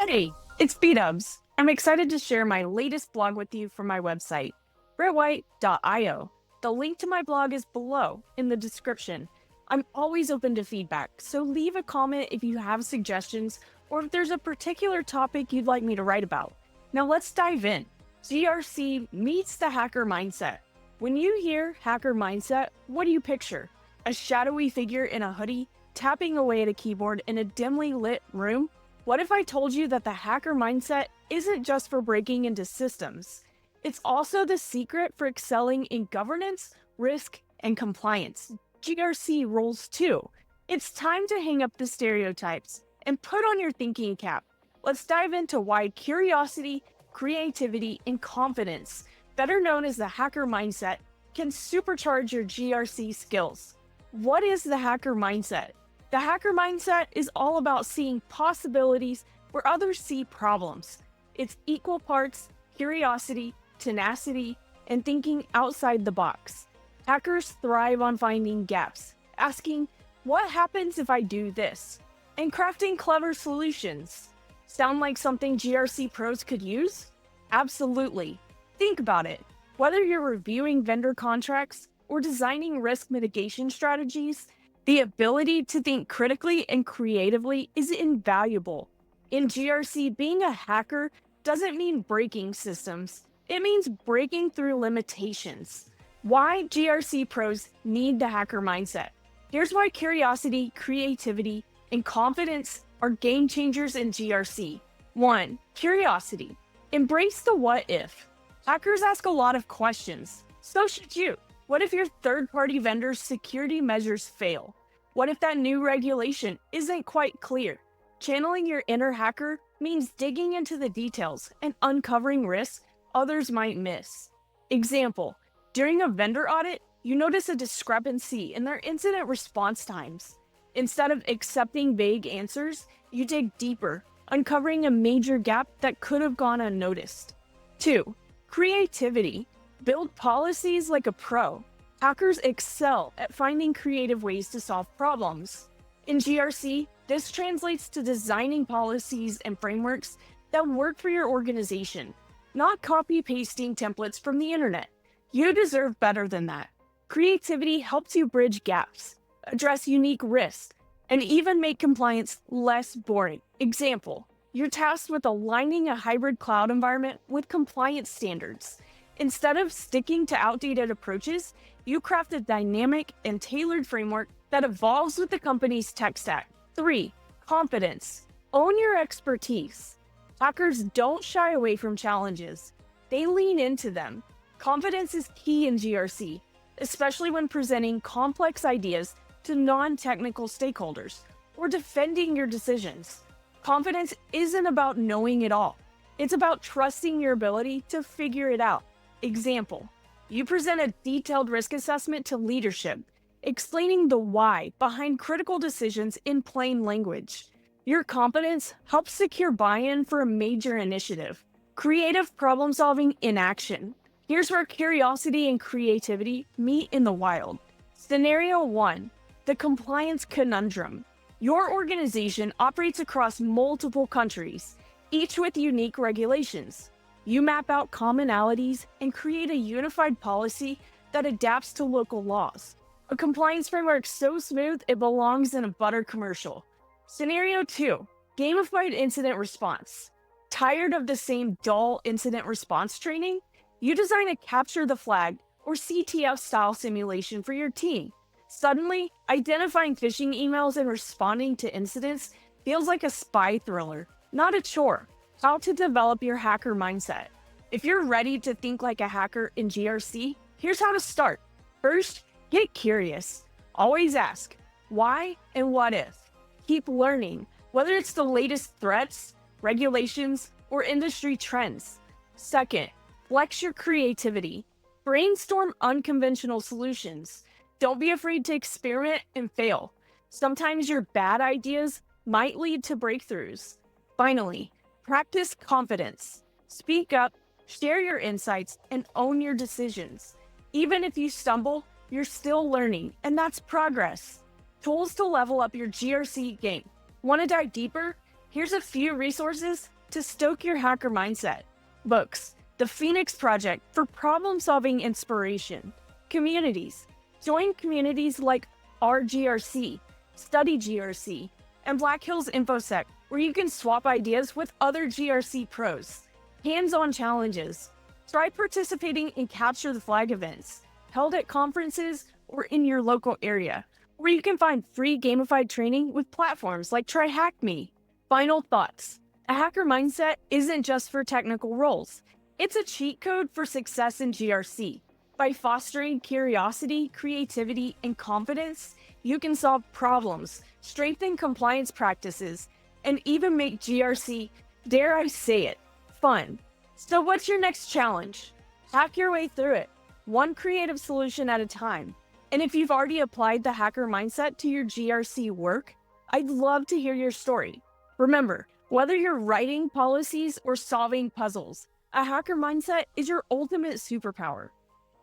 Hey, it's B-Dubs. I'm excited to share my latest blog with you from my website, brittwhite.io. The link to my blog is below in the description. I'm always open to feedback, so leave a comment if you have suggestions or if there's a particular topic you'd like me to write about. Now let's dive in. GRC meets the hacker mindset. When you hear hacker mindset, what do you picture? A shadowy figure in a hoodie, tapping away at a keyboard in a dimly lit room? What if I told you that the hacker mindset isn't just for breaking into systems? It's also the secret for excelling in governance, risk, and compliance. GRC rules too. It's time to hang up the stereotypes and put on your thinking cap. Let's dive into why curiosity, creativity, and confidence, better known as the hacker mindset, can supercharge your GRC skills. What is the hacker mindset? The hacker mindset is all about seeing possibilities where others see problems. It's equal parts curiosity, tenacity, and thinking outside the box. Hackers thrive on finding gaps, asking, what happens if I do this? And crafting clever solutions. Sound like something GRC pros could use? Absolutely. Think about it. Whether you're reviewing vendor contracts or designing risk mitigation strategies, the ability to think critically and creatively is invaluable. In GRC, being a hacker doesn't mean breaking systems. It means breaking through limitations. Why GRC pros need the hacker mindset. Here's why curiosity, creativity, and confidence are game changers in GRC. 1. Curiosity. Embrace the what if. Hackers ask a lot of questions. So should you. What if your third-party vendor's security measures fail? What if that new regulation isn't quite clear? Channeling your inner hacker means digging into the details and uncovering risks others might miss. Example, during a vendor audit, you notice a discrepancy in their incident response times. Instead of accepting vague answers, you dig deeper, uncovering a major gap that could have gone unnoticed. 2. Creativity. Build policies like a pro. Hackers excel at finding creative ways to solve problems. In GRC, this translates to designing policies and frameworks that work for your organization, not copy-pasting templates from the internet. You deserve better than that. Creativity helps you bridge gaps, address unique risks, and even make compliance less boring. Example, you're tasked with aligning a hybrid cloud environment with compliance standards. Instead of sticking to outdated approaches, you craft a dynamic and tailored framework that evolves with the company's tech stack. 3. Confidence. Own your expertise. Hackers don't shy away from challenges. They lean into them. Confidence is key in GRC, especially when presenting complex ideas to non-technical stakeholders or defending your decisions. Confidence isn't about knowing it all. It's about trusting your ability to figure it out. Example, you present a detailed risk assessment to leadership, explaining the why behind critical decisions in plain language. Your competence helps secure buy-in for a major initiative. Creative problem-solving in action. Here's where curiosity and creativity meet in the wild. Scenario 1, the compliance conundrum. Your organization operates across multiple countries, each with unique regulations. You map out commonalities and create a unified policy that adapts to local laws. A compliance framework so smooth it belongs in a butter commercial. Scenario 2, gamified incident response. Tired of the same dull incident response training? You design a capture the flag or CTF style simulation for your team. Suddenly, identifying phishing emails and responding to incidents feels like a spy thriller, not a chore. How to develop your hacker mindset. If you're ready to think like a hacker in GRC, here's how to start. First, get curious. Always ask, why and what if? Keep learning, whether it's the latest threats, regulations, or industry trends. Second, flex your creativity. Brainstorm unconventional solutions. Don't be afraid to experiment and fail. Sometimes your bad ideas might lead to breakthroughs. Finally, practice confidence. Speak up, share your insights, and own your decisions. Even if you stumble, you're still learning, and that's progress. Tools to level up your GRC game. Want to dive deeper? Here's a few resources to stoke your hacker mindset. Books: The Phoenix Project for problem-solving inspiration. Communities: join communities like our GRC, Study GRC, and Black Hills InfoSec, where you can swap ideas with other GRC pros. Hands-on challenges: try participating in Capture the Flag events, held at conferences or in your local area, where you can find free gamified training with platforms like TryHackMe. Final thoughts: a hacker mindset isn't just for technical roles. It's a cheat code for success in GRC. By fostering curiosity, creativity, and confidence, you can solve problems, strengthen compliance practices, and even make GRC, dare I say it, fun. So what's your next challenge? Hack your way through it, one creative solution at a time. And if you've already applied the hacker mindset to your GRC work, I'd love to hear your story. Remember, whether you're writing policies or solving puzzles, a hacker mindset is your ultimate superpower.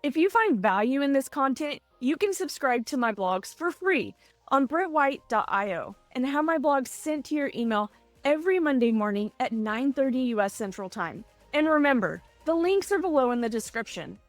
If you find value in this content, you can subscribe to my blogs for free on brittwhite.io and have my blogs sent to your email every Monday morning at 9:30 US Central Time. And remember, the links are below in the description.